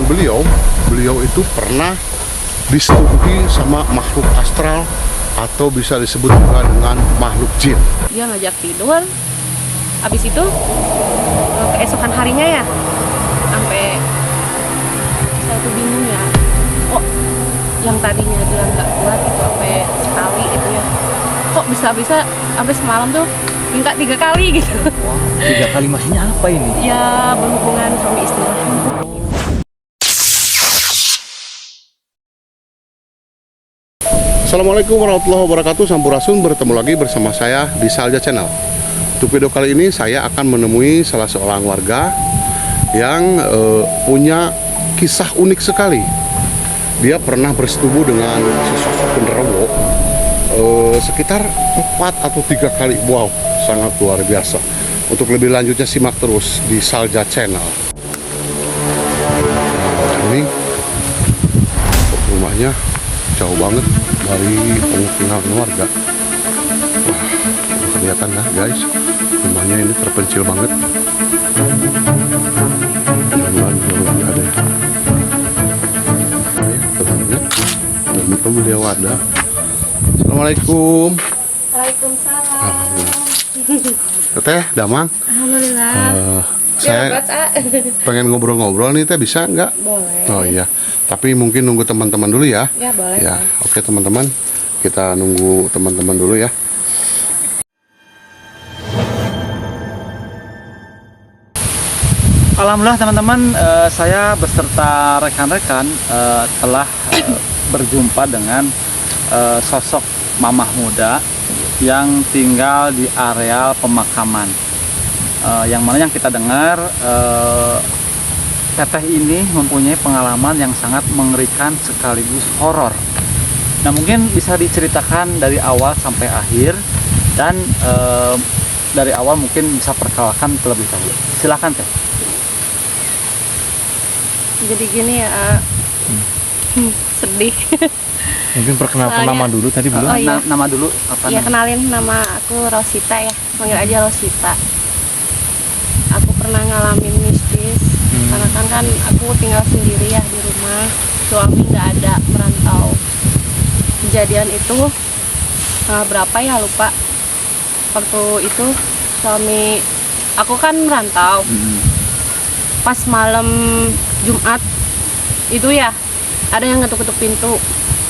pengetahuan beliau itu pernah disetujui sama makhluk astral atau bisa disebut juga dengan makhluk jin. Dia ngajak tidur, habis itu keesokan harinya ya, sampai saya tuh bingung ya, kok yang tadinya dia nggak kuat itu sampai sekali itu ya, kok bisa-bisa sampai semalam tuh minta 3 kali gitu. Wah, 3 kali maksudnya apa ini? Ya berhubungan suami istri lah. Assalamualaikum warahmatullahi wabarakatuh. Sampurasun, bertemu lagi bersama saya di Salja Channel. Untuk video kali ini saya akan menemui salah seorang warga yang punya kisah unik sekali. Dia pernah bersetubuh dengan sesosok genderuwo sekitar 4 atau 3 kali. Wow, sangat luar biasa. Untuk lebih lanjutnya simak terus di Salja Channel. Nah, ini rumahnya jauh banget dari pemukiman warga. Wah, kelihatan lah guys, rumahnya ini terpencil banget. Mudah-mudahan ada ya. Temannya, dan beliau ada. Assalamualaikum. Waalaikumsalam. Teteh, Damang. Alhamdulillah. Saya pengen ngobrol-ngobrol nih, teh bisa nggak? Boleh. Oh iya, tapi mungkin nunggu teman-teman dulu ya. Ya boleh. Ya, oke teman-teman, kita nunggu teman-teman dulu ya. Alhamdulillah teman-teman, saya beserta rekan-rekan telah berjumpa dengan sosok mamah muda yang tinggal di areal pemakaman. Yang mana yang kita dengar, teteh ini mempunyai pengalaman yang sangat mengerikan sekaligus horor. Nah, mungkin bisa diceritakan dari awal sampai akhir, dan dari awal mungkin bisa perkenalkan terlebih dahulu. Silakan teh. Jadi gini ya, sedih. Mungkin perkenalkan Soalnya- nama dulu tadi belum. Oh, iya. Nama dulu apa? Ya namanya? kenalin, nama aku Rosita ya, panggil aja Rosita. Aku pernah ngalamin mistis, karena kan aku tinggal sendiri ya di rumah, suami nggak ada, merantau. Kejadian itu berapa ya lupa. Waktu itu suami aku kan merantau. Pas malam Jumat itu ya, ada yang ngetuk-ketuk pintu.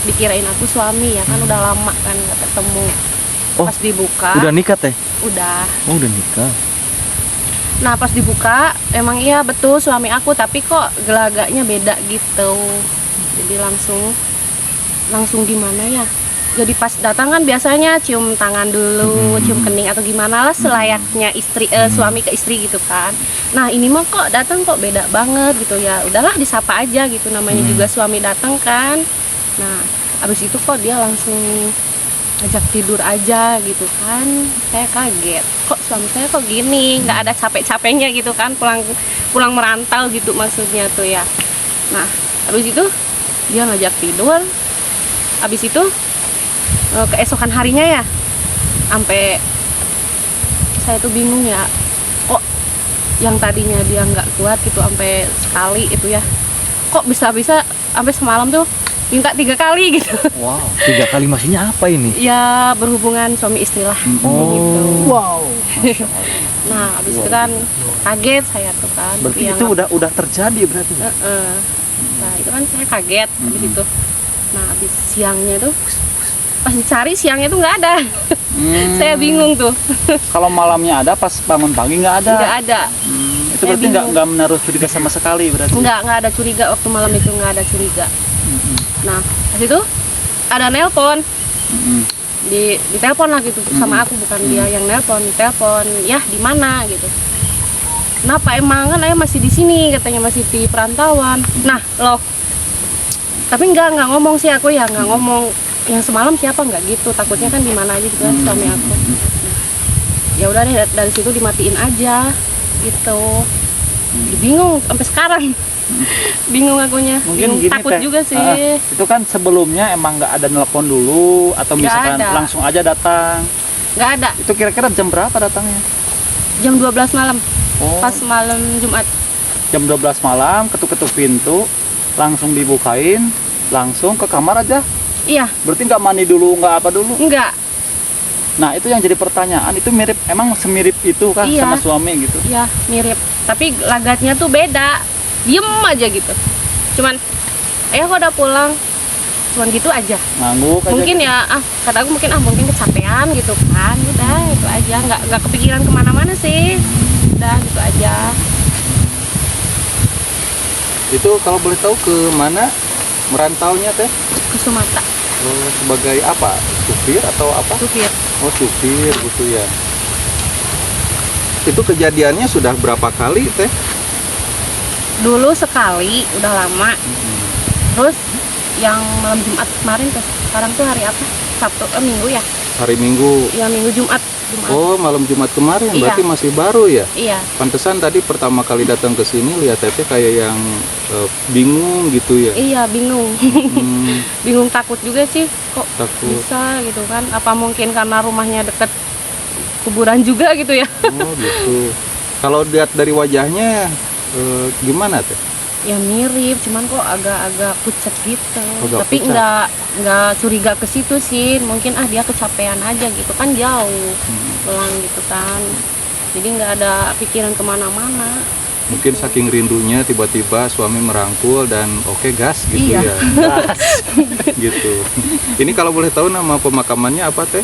Dikirain aku suami ya, kan udah lama kan nggak ketemu. Oh, Pas dibuka, Udah nikah teh? udah. Oh, udah nikah. Nah pas dibuka emang iya betul suami aku, tapi kok gelagaknya beda gitu. Jadi langsung gimana ya, jadi pas datang kan biasanya cium tangan dulu, cium kening atau gimana lah selayaknya istri suami ke istri gitu kan. Nah ini mah kok datang kok beda banget gitu ya, udahlah disapa aja gitu, namanya juga suami datang kan. Nah abis itu kok dia langsung ajak tidur aja gitu kan. Saya kaget, kok suami saya kok gini, nggak ada capek-capeknya gitu kan, pulang merantau gitu maksudnya tuh ya. Nah habis itu dia ngajak tidur, habis itu keesokan harinya ya, sampai saya tuh bingung ya, kok yang tadinya dia nggak kuat gitu sampai sekali itu ya, kok bisa-bisa sampai semalam tuh minta 3 kali gitu. Wow, 3 kali maksudnya apa ini? Ya berhubungan suami istri lah. Oh, Gitu. wow. Nah habis itu kan kaget saya tuh kan. Berarti Ya, itu udah terjadi berarti. Nah itu kan saya kaget habis itu. Nah habis siangnya tuh pas dicari siangnya tuh nggak ada. Saya bingung tuh. Kalau malamnya ada, pas bangun pagi nggak ada. Nggak ada. Itu Saya berarti bingung. nggak menaruh curiga sama sekali berarti. Nggak ada curiga waktu malam itu, nggak ada curiga. Nah pas itu ada nelpon. Di telepon lah gitu sama aku, bukan dia yang nelpon, telepon ya di mana gitu. Kenapa emang, kan ayah masih di sini katanya, masih di perantauan. Nah loh, tapi nggak ngomong sih aku ya, nggak ngomong yang semalam siapa, nggak gitu, takutnya kan di mana aja gitu kan suami aku. Nah, ya udah deh dari situ dimatiin aja gitu. Bingung sampai sekarang. Bingung akunya. Mungkin Bingung, gini takut teh, juga sih. itu kan sebelumnya emang nggak ada nelpon dulu, atau Nggak misalkan ada. langsung aja datang. Nggak ada. Itu kira-kira jam berapa datangnya? Jam 12 malam. Oh. Pas malam Jumat. jam 12 malam ketuk-ketuk pintu, langsung dibukain, langsung ke kamar aja. Iya, Berarti nggak mandi dulu, nggak apa dulu. enggak. Nah itu yang jadi pertanyaan, itu mirip, emang semirip itu kan Iya. sama suami gitu? Iya, mirip. Tapi lagatnya tuh beda. Diem aja gitu. Cuman, ayah kok udah pulang. Cuman gitu aja. Ngangguk aja. Mungkin gitu. ya, kata aku mungkin kecapean gitu kan. Udah, itu aja. Nggak kepikiran kemana-mana sih. Udah, gitu aja. Itu kalau boleh tahu ke mana merantaunya teh? Ke Sumatera, Oh, sebagai apa? Supir atau apa? supir. Oh, supir gitu ya. Itu kejadiannya sudah berapa kali teh? Dulu sekali, udah lama. Terus yang malam Jumat kemarin tuh. Sekarang tuh hari apa? Sabtu, Minggu ya? Hari Minggu. Ya Minggu Jumat. Oh, malam Jumat kemarin Iya. berarti masih baru ya? Iya. Pantesan tadi pertama kali datang ke sini lihat teteh kayak yang bingung gitu ya. Iya, bingung. Hmm, Bingung takut juga sih. Kok takut. bisa gitu kan? Apa mungkin karena rumahnya deket kuburan juga gitu ya? Oh, gitu. Kalau lihat dari wajahnya gimana teh? Ya mirip, cuman kok agak-agak pucat gitu. Agak Tapi pucat. nggak curiga ke situ sih. Mungkin dia kecapean aja gitu kan, jauh pulang gitu kan. Jadi nggak ada pikiran kemana-mana. Mungkin saking rindunya tiba-tiba suami merangkul dan oke gas gitu Iya. ya. Gitu. Ini kalau boleh tahu nama pemakamannya apa teh?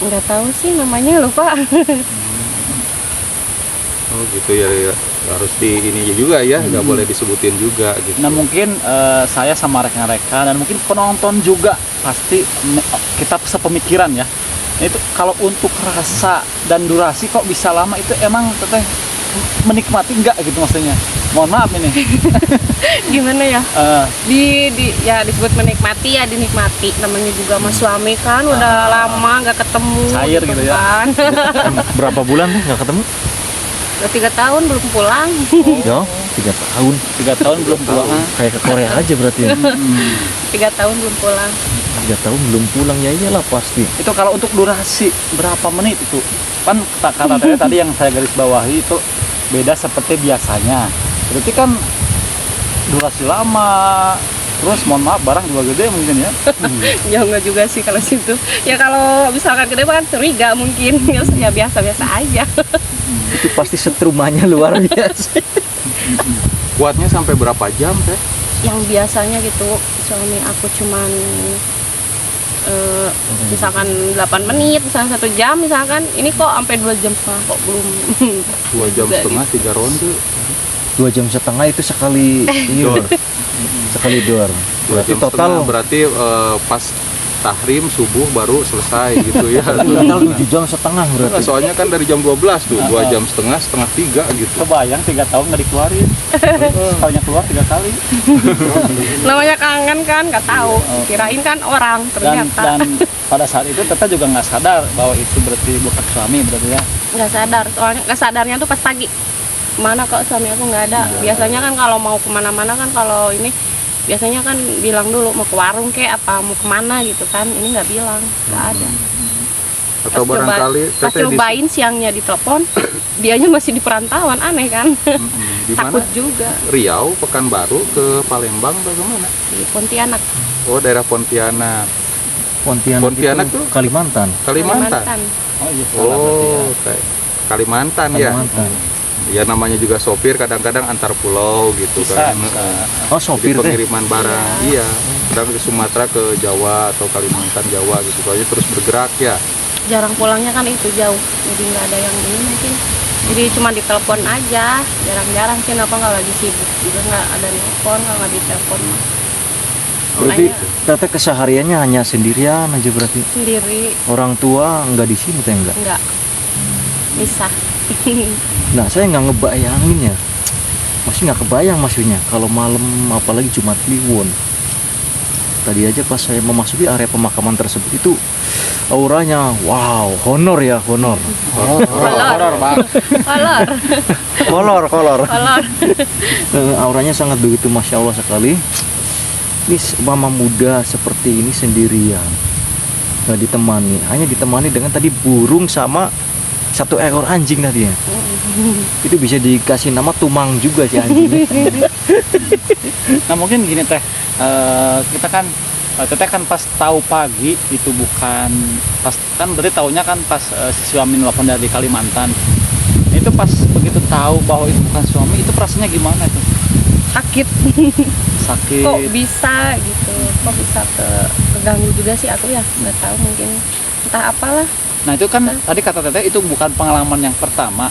Nggak tahu sih namanya, lupa. Oh gitu ya, harus di ini juga ya, nggak boleh disebutin juga gitu. Nah mungkin saya sama rekan-rekan dan mungkin penonton juga pasti kita sepemikiran ya. Nah, itu kalau untuk rasa dan durasi kok bisa lama, itu emang teteh menikmati enggak gitu maksudnya? Mohon maaf ini. Gimana ya? Eh, Ya disebut menikmati, ya dinikmati. Namanya juga sama suami kan udah lama nggak ketemu. Cair gitu ya. Kan. Berapa bulan nih nggak ketemu? Udah 3 tahun belum pulang. Ya, 3 tahun. 3 tahun belum pulang. Kayak ke Korea aja berarti ya. 3 tahun belum pulang. 3 tahun belum pulang, ya iyalah pasti. Itu kalau untuk durasi berapa menit itu? Kan kata tadi yang saya garis bawahi itu beda seperti biasanya. Berarti kan durasi lama. Terus mohon maaf barang juga gede mungkin ya. Ya enggak juga sih kalau situ. Ya kalau misalkan gede kan curiga mungkin. Ya biasa-biasa aja. Itu pasti setrumanya luar biasa. Kuatnya sampai berapa jam teh? Yang biasanya gitu suami aku cuman misalkan 8 menit, misalkan 1 jam, misalkan ini kok sampai 2 jam setengah kok belum. 2 jam Juga setengah, 3 ronde. 2 jam setengah itu sekali Dor. sekali dor. 2 Berarti jam total setengah, berarti pas tahrim subuh baru selesai gitu ya. total 7 jam setengah Enggak, berarti. soalnya kan dari jam 12 tuh, 2 jam setengah, setengah 3 gitu. Kebayang 3 tahun nggak dikeluarin. Sekalinya keluar 3 kali. Namanya kangen kan, nggak tahu. Kirain kan orang, Dan ternyata pada saat itu Teta juga nggak sadar bahwa itu berarti bukan suami berarti ya. nggak sadar. Soalnya nggak sadarnya tuh pas pagi. Mana kok suami aku nggak ada. Biasanya kan kalau mau kemana-mana kan kalau ini biasanya kan bilang dulu mau ke warung kayak apa mau kemana gitu kan. Ini nggak bilang, nggak ada. Atau barangkali pas teteh di cobain siangnya ditelepon, dianya masih di perantauan, aneh kan? di mana? Takut juga. Riau, Pekanbaru, ke Palembang atau kemana? Di Pontianak, Oh, daerah Pontianak. Pontianak itu tuh? Kalimantan. Kalimantan. Oh iya salah berarti ya. Oh, Kalimantan ya. Kalimantan. Ya namanya juga sopir, kadang-kadang antar pulau gitu Bisa, kan. bisa. Oh, Jadi sopir teh. pengiriman barang, iya. Kadang ke Sumatera, ke Jawa atau Kalimantan, Jawa gitu. Soalnya terus bergerak ya. jarang pulangnya kan itu jauh, jadi nggak ada yang ini mungkin. Jadi cuma ditelepon aja, jarang-jarang sih. Apa nggak lagi sibuk juga nggak ada nelpon, kalau nggak ditelepon mah. Berarti Makanya teteh kesehariannya hanya sendirian aja berarti. sendiri Orang tua nggak di sini teh enggak. nggak bisa. Nah, saya nggak ngebayangin ya. Masih nggak kebayang maksudnya kalau malam apalagi Jumat Kliwon. Tadi aja pas saya memasuki area pemakaman tersebut itu auranya wow, honor ya, honor. Kolor, Bang. kolor, Kolor. kolor. Auranya sangat begitu Masya Allah sekali. Ini mama muda seperti ini sendirian, nggak ditemani, hanya ditemani dengan tadi burung sama satu ekor anjing tadi ya. Itu bisa dikasih nama Tumang juga si anjing. Nah mungkin gini teh, kita kan teteh kan pas tahu pagi itu bukan pas, kan berarti taunya kan pas si suami nelfon dari Kalimantan. Itu pas begitu tahu bahwa itu bukan suami, itu perasaannya gimana tuh? Sakit. Sakit. Kok bisa gitu, kok bisa keganggu juga sih aku ya, nggak tahu, mungkin entah apalah. Nah itu kan tadi kata teteh itu bukan pengalaman yang pertama,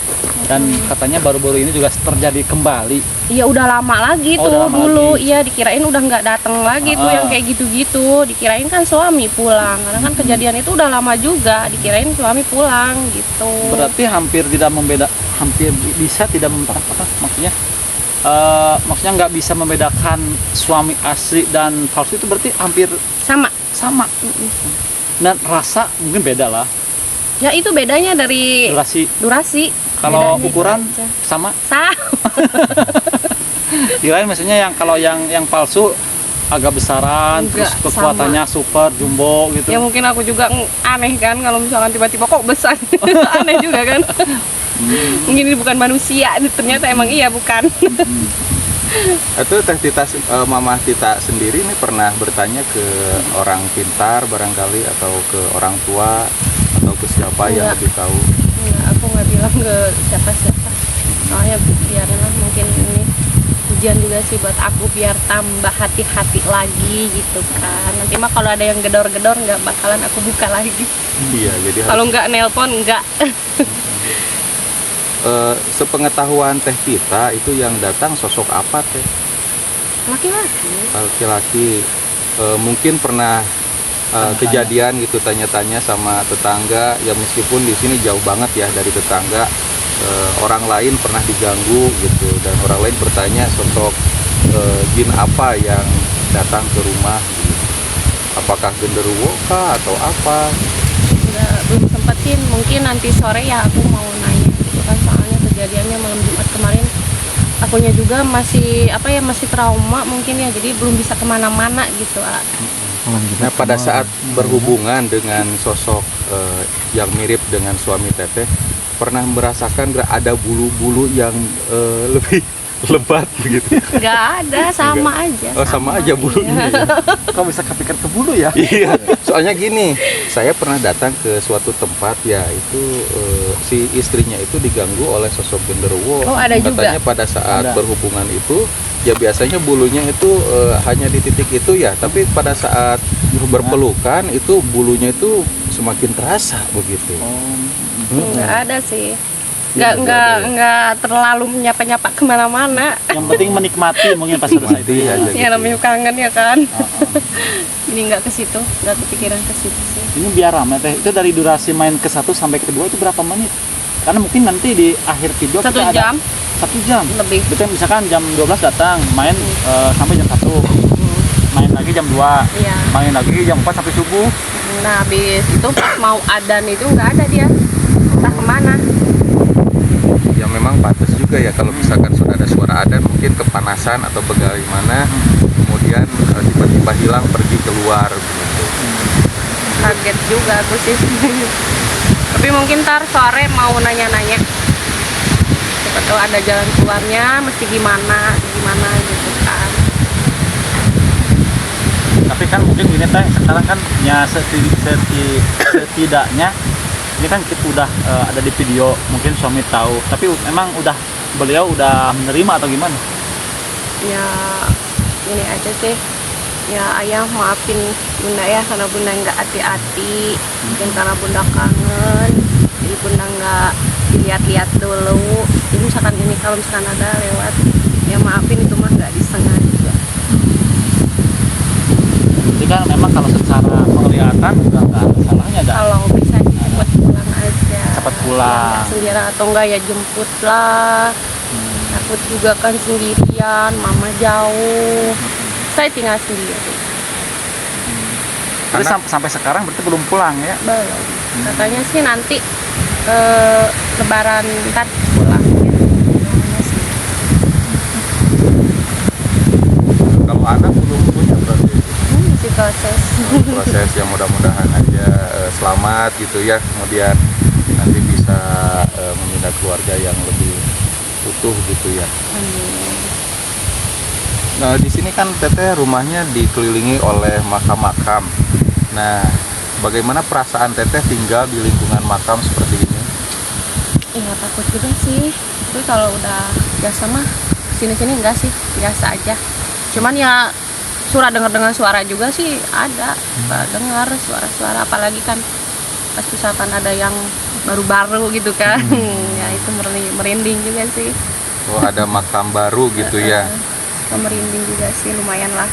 dan katanya baru-baru ini juga terjadi kembali. Iya udah lama lagi Oh, tuh udah lama dulu, lagi. iya dikirain udah nggak datang lagi tuh yang kayak gitu-gitu, dikirain kan suami pulang, karena kan kejadian itu udah lama juga, dikirain suami pulang gitu. Berarti hampir tidak hampir bisa tidak apa maksudnya? Maksudnya nggak bisa membedakan suami asli dan palsu, itu berarti hampir Sama. sama. Dan rasa mungkin beda lah. Ya itu bedanya dari durasi. Kalau Bedanya ukuran itu aja. sama. Sama. Kirain maksudnya yang kalau yang palsu agak besaran, Enggak, terus kekuatannya super jumbo gitu. Ya mungkin aku juga aneh kan kalau misalkan tiba-tiba kok besar. Aneh juga kan. Mungkin ini bukan manusia, ternyata emang iya bukan. Itu Teh Tita, Mama Tita sendiri nih pernah bertanya ke orang pintar barangkali, atau ke orang tua, atau ke siapa yang Enggak. lebih tahu? Enggak, aku nggak bilang ke siapa-siapa. Soalnya biarlah, mungkin ini ujian juga sih buat aku biar tambah hati-hati lagi gitu kan. Nanti mah kalau ada yang gedor-gedor nggak bakalan aku buka lagi. Iya, jadi Kalau nggak nelpon nggak. sepengetahuan Teh Tita itu yang datang sosok apa Teh? Laki-laki. Laki-laki. Mungkin pernah kejadian gitu tanya-tanya sama tetangga, ya meskipun di sini jauh banget ya dari tetangga, orang lain pernah diganggu gitu, dan orang lain bertanya sosok jin apa yang datang ke rumah, apakah genderuwo kah atau apa? Belum sempetin, mungkin nanti sore ya aku mau nanya gitu kan, soalnya kejadiannya malam Jumat kemarin akunya juga masih masih trauma mungkin ya, jadi belum bisa kemana-mana gitu. Nah pada saat berhubungan dengan sosok yang mirip dengan suami Teteh, pernah merasakan nggak ada bulu-bulu yang lebih lebat begitu? Nggak ada, sama aja. Oh sama aja bulunya. Iya. Kok bisa kepikiran ke bulu ya? Iya, soalnya gini, saya pernah datang ke suatu tempat ya, itu si istrinya itu diganggu oleh sosok genderuwo. Oh, ada juga? Katanya pada saat Ada. berhubungan itu, ya biasanya bulunya itu hanya di titik itu ya, tapi pada saat berpelukan itu bulunya itu semakin terasa begitu. Nggak ada sih. Ya, nggak ada ya. Nggak terlalu menyapa-nyapa kemana-mana. Yang penting menikmati mungkin pas selesai itu ya. Iya, Ya gitu. namanya kangen ya kan. Ini nggak ke situ, nggak kepikiran ke situ sih. Ini biar rame teh. Itu dari durasi main ke 1 sampai ke 2 itu berapa menit? Karena mungkin nanti di akhir video 1 kita jam ada 1 jam. lebih. Berarti misalkan jam 12 datang, main sampai jam 1. Main lagi jam 2. Iya. Main lagi jam 4 sampai subuh. Nah habis itu pas mau adan itu nggak ada dia, entah kemana. Ya memang pantas juga ya kalau misalkan sudah ada suara adan, mungkin kepanasan atau bagaimana, kemudian tiba-tiba hilang pergi keluar begitu. Kaget juga aku sih. Tapi mungkin ntar sore mau nanya-nanya. Siapa tahu ada jalan keluarnya, mesti gimana gitu kan. Tapi kan mungkin gini teh, sekarang kan ya setidaknya ini kan kita udah ada di video, mungkin suami tahu, tapi emang beliau udah menerima atau gimana? Ya ini aja sih, ya ayah maafin bunda ya karena bunda nggak hati-hati, mungkin karena bunda kangen, jadi bunda nggak dilihat-lihat dulu. Jadi misalkan ini kalau misalkan ada lewat, ya maafin, itu mah nggak disengaja. Jadi kan memang kalau secara penglihatan udah nggak ada salahnya dah. Kalau bisa cepet pulang aja, Cepet pulang. Ya, sendiri atau enggak ya jemput lah. Takut juga kan sendirian, mama jauh, saya tinggal sendiri. Tapi sampai sekarang berarti belum pulang ya? Belum. Katanya sih nanti lebaran ntar pulang. Kalau anak belum punya berarti Masih proses. proses yang mudah-mudahan aja selamat gitu ya, kemudian nanti bisa bisa membina keluarga yang lebih utuh gitu ya. Nah, di sini kan Teteh rumahnya dikelilingi oleh makam-makam. Nah, bagaimana perasaan Teteh tinggal di lingkungan makam seperti ini? Iya takut juga sih, tapi kalau udah biasa mah sini-sini enggak sih, biasa aja. Cuman ya dengar suara juga sih ada, dengar suara-suara, apalagi kan pas misalkan ada yang baru-baru gitu kan, ya itu merinding juga sih. Oh, ada makam baru gitu ya. Merinding juga sih, lumayan lah.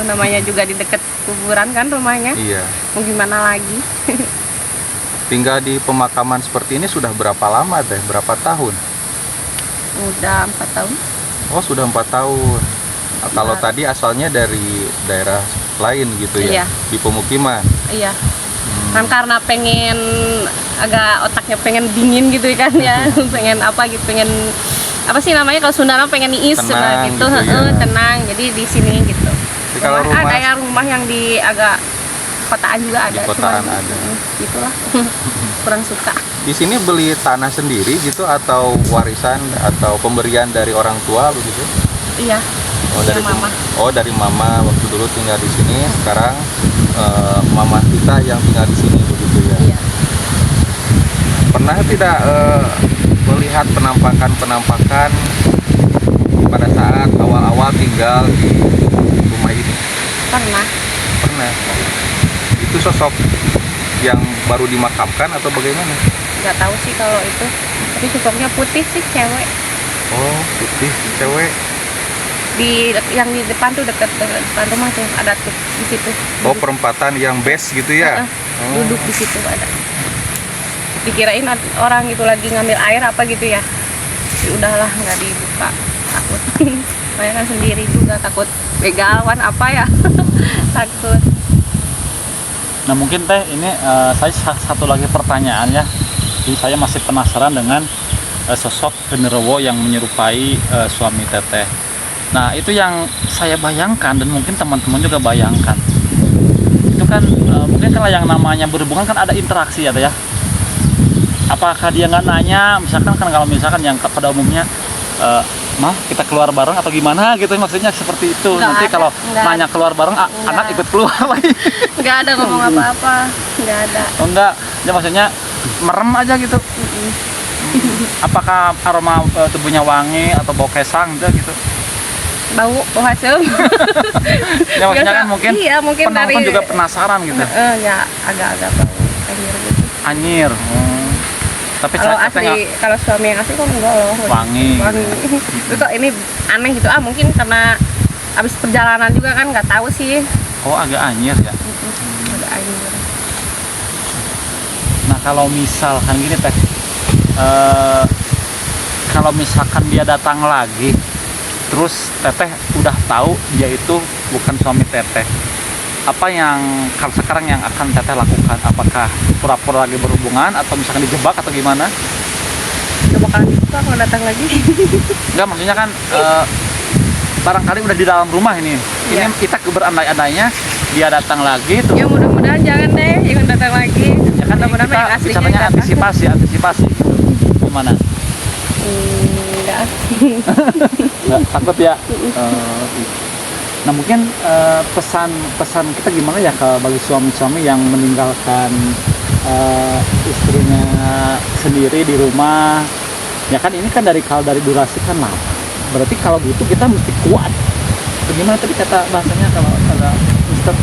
Namanya juga di dekat kuburan kan rumahnya. Iya. Mau gimana lagi? Tinggal di pemakaman seperti ini sudah berapa lama Teh? Berapa tahun? Udah 4 tahun. Oh, sudah 4 tahun. Nah, kalau tadi asalnya dari daerah lain gitu ya? Iya. Di pemukiman? Iya. Kan karena pengen otaknya pengen dingin gitu kan ya. Pengen apa gitu, pengen apa sih namanya kalau Sunda pengen niis Tenang gitu, gitu ya. tenang. Jadi di sini gitu. Jadi kalau rumah ada yang rumah yang di agak kotaan juga ada. Di kotaan cuman, ada. Gitulah. Kurang suka. di sini beli tanah sendiri gitu atau warisan atau pemberian dari orang tua begitu? Iya. Oh, dari mama. Oh, dari mama waktu dulu tinggal di sini, sekarang mama kita yang tinggal di sini begitu ya. Iya. Pernah tidak melihat penampakan pada saat awal-awal tinggal di rumah ini? Pernah. Pernah. Itu sosok yang baru dimakamkan atau bagaimana? Nggak tahu sih kalau itu. Tapi sosoknya putih sih, cewek. Oh, putih, cewek. Yang di depan tuh dekat rumah tuh ada tuh di situ. Oh, perempatan yang best gitu ya? Duduk di situ ada. Dikirain orang itu lagi ngambil air apa gitu ya. Ya udahlah, nggak dibuka, takut. Saya kan sendiri juga takut begalwan apa ya. Takut. Nah mungkin Teh ini saya satu lagi pertanyaan ya. Jadi saya masih penasaran dengan sosok genderuwo yang menyerupai suami Teteh. Nah itu yang saya bayangkan dan mungkin teman-teman juga bayangkan. Itu kan mungkin kalau yang namanya berhubungan kan ada interaksi ya Teh ya. Apakah dia nggak nanya, misalkan kan kalau misalkan yang pada umumnya mah kita keluar bareng atau gimana gitu, maksudnya seperti itu. Nggak Nanti ada, kalau nggak nanya ada. keluar bareng Nggak. anak ikut keluar lagi. Nggak ada ngomong apa-apa, nggak ada. Oh enggak, ya maksudnya merem aja gitu. Apakah aroma tubuhnya wangi atau bau kesang gitu? Bau hasil. Ya maksudnya kan mungkin, iya, mungkin penonton dari juga penasaran gitu. Ya agak-agak bau anjir gitu. Anyir. Tapi Kalau saya asli, kalau suami yang asli kok enggak loh. Wangi. Itu kok ini aneh gitu. Mungkin karena habis perjalanan juga kan nggak tahu sih. Oh agak anyir ya. Agak anjir. Nah kalau misalkan gini Teh, kalau misalkan dia datang lagi, terus Teteh udah tahu dia itu bukan suami Teteh, apa yang kalau sekarang yang akan Teteh lakukan? Apakah pura-pura lagi berhubungan atau misalkan dijebak atau gimana? Gak bakalan dibuka kalau datang lagi. Enggak, maksudnya kan barangkali udah di dalam rumah ini. Iya. Ini kita berandai-andainya dia datang lagi terus Ya mudah-mudahan jangan deh, jangan datang lagi. ya kan Mudah-mudahan kita yang aslinya bicaranya datang. antisipasi gimana? Enggak. Nggak, takut ya. Nah mungkin pesan kita gimana ya bagi suami-suami yang meninggalkan istrinya sendiri di rumah. Ya kan ini kan kalau dari durasi kan lama. Berarti kalau gitu kita mesti kuat. Bagaimana tadi kata bahasanya kalau ada Mister?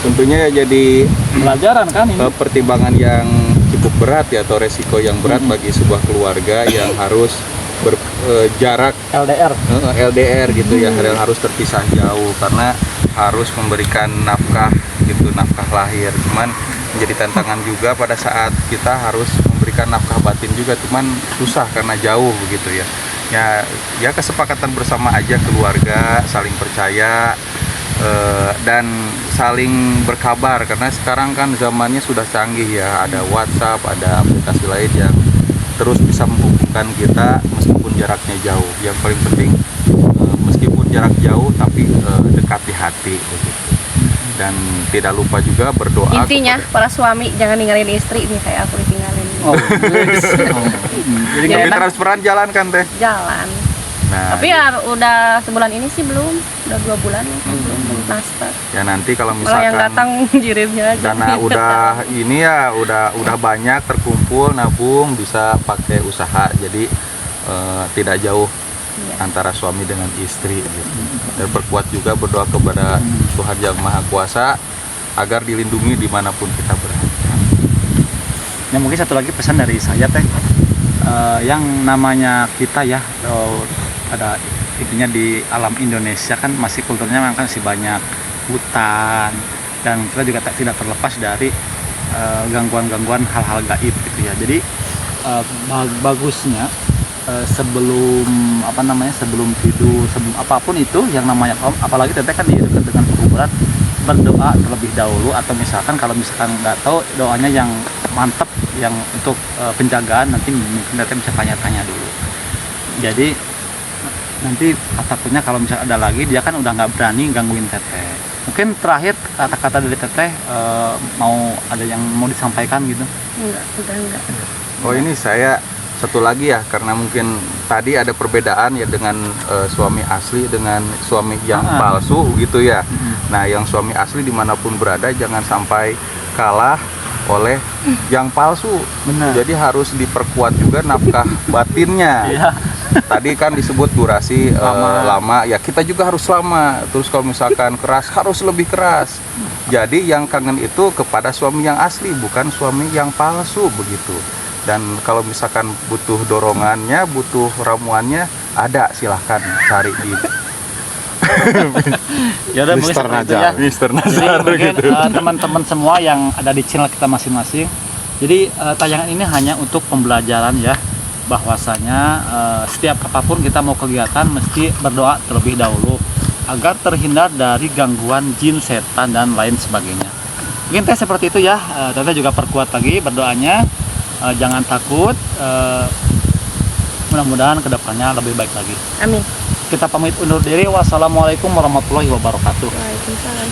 Tentunya jadi Pelajaran kan ini. pertimbangan yang cukup berat ya, atau resiko yang berat bagi sebuah keluarga yang harus berjarak LDR. LDR gitu ya, yang harus terpisah jauh karena harus memberikan nafkah gitu, nafkah lahir. Cuman menjadi tantangan juga pada saat kita harus memberikan nafkah batin juga, cuman susah karena jauh begitu ya. Ya kesepakatan bersama aja keluarga, saling percaya dan saling berkabar, karena sekarang kan zamannya sudah canggih ya, ada WhatsApp, ada aplikasi lain yang terus bisa menghubungkan kita meskipun jaraknya jauh. Yang paling penting meskipun jarak jauh tapi dekat di hati begitu. Dan tidak lupa juga berdoa Intinya para suami jangan ninggalin istri nih kayak aku ditinggalin. Oh, jadi nggak Tapi enak. transferan jalan kan teh. Jalan. Nah, Tapi ya udah sebulan ini sih belum, udah 2 bulan ya, belum transfer. ya nanti kalau Malah yang misalkan datang jirimnya aja. dana udah ini ya udah banyak terkumpul nabung bisa pakai usaha. Jadi tidak jauh Iya. antara suami dengan istri gitu. Dan perkuat juga berdoa kepada Tuhan Yang Maha Kuasa agar dilindungi dimanapun kita berada. Ya mungkin satu lagi pesan dari saya teh, yang namanya kita ya, ada intinya di alam Indonesia kan masih kulturnya memang kan masih banyak hutan, dan kita juga tidak terlepas dari gangguan-gangguan hal-hal gaib gitu ya. Jadi bagusnya sebelum sebelum tidur, sebelum apapun itu yang namanya apalagi teteh kan dekat dengan kuburan, berdoa terlebih dahulu, atau misalkan kalau misalkan nggak tahu doanya yang mantep yang untuk penjagaan, nanti mungkin teteh bisa tanya-tanya dulu. Jadi nanti takutnya kalau misalkan ada lagi dia kan udah nggak berani gangguin teteh. Mungkin terakhir kata-kata dari teteh, mau ada yang mau disampaikan gitu? Enggak, udah enggak. Oh ini saya satu lagi ya, karena mungkin tadi ada perbedaan ya dengan suami asli dengan suami yang palsu gitu ya. Nah yang suami asli dimanapun berada jangan sampai kalah oleh yang palsu. Benar. Jadi harus diperkuat juga nafkah batinnya. Iya. Tadi kan disebut durasi lama, ya kita juga harus lama. Terus kalau misalkan keras harus lebih keras. Jadi yang kangen itu kepada suami yang asli, bukan suami yang palsu begitu. Dan kalau misalkan butuh dorongannya, butuh ramuannya, ada silahkan cari di Ya udah mungkin Mister seperti itu Nazar. ya. Mister Jadi Nazar mungkin gitu. teman-teman semua yang ada di channel kita masing-masing. Jadi tayangan ini hanya untuk pembelajaran ya, bahwasanya setiap apapun kita mau kegiatan mesti berdoa terlebih dahulu agar terhindar dari gangguan jin, setan dan lain sebagainya. Mungkin teh seperti itu ya. Teteh juga perkuat lagi berdoanya. Jangan takut. Mudah-mudahan kedepannya lebih baik lagi. Amin. Kita pamit undur diri. Wassalamualaikum warahmatullahi wabarakatuh. Waalaikumsalam.